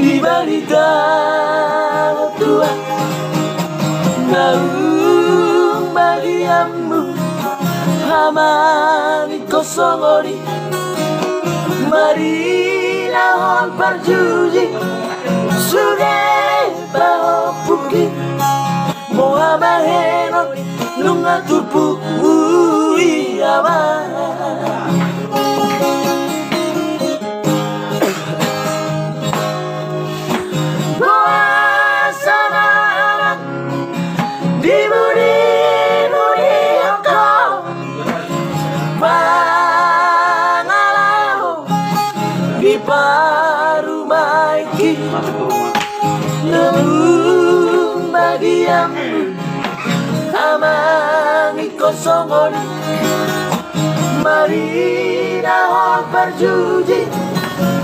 di balita tua naung bagianmu hamani kosongori marina hon parjuji sudah bawa puki Mohamaheno lunga tupu uiyawa Boa sama di budi aku pangalau di paru maiki namun bagianmu amangi kosongoni marina hon parjuji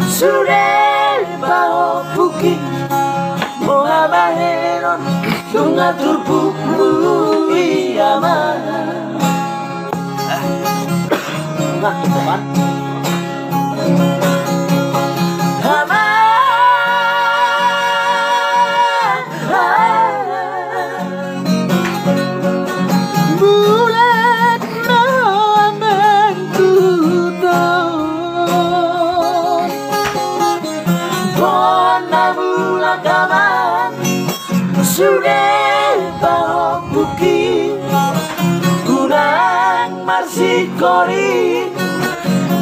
sudah bawa puki Mohamaheno lunga turpu iyama nah teman sudah bawa buki kurang masih kori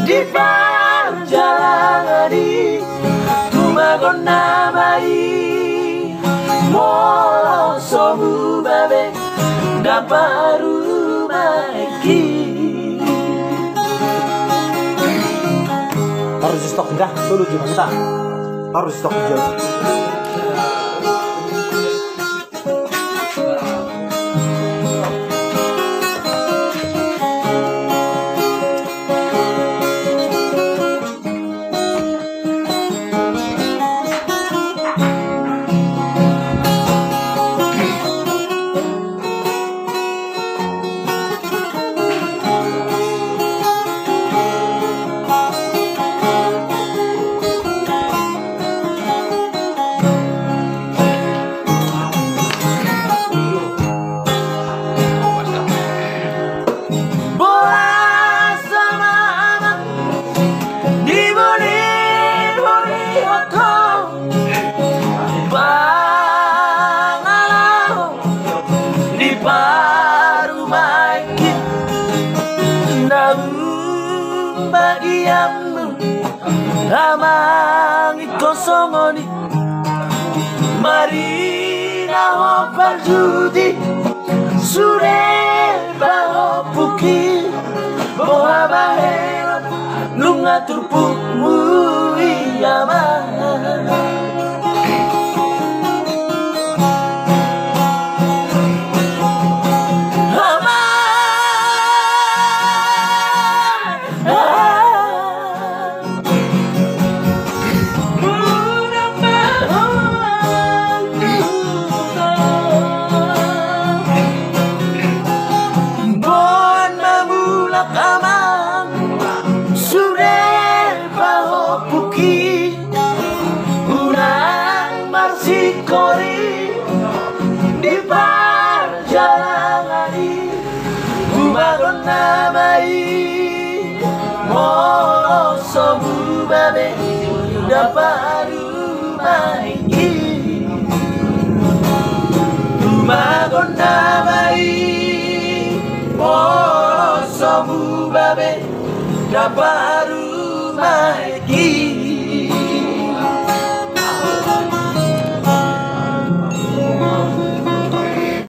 di perjalanan tumagon namai molo somu babe daparu maiki harus stok dah dulu gimana harus stok jauh. Bagianmu amangi kosongoni marina hon parjuji sudah bawa puki Mohamaheno lunga turpu iyama kori di perjalanan tumagon namai molo somu babe daparu maiki tumagon namai molo somu babe daparu maiki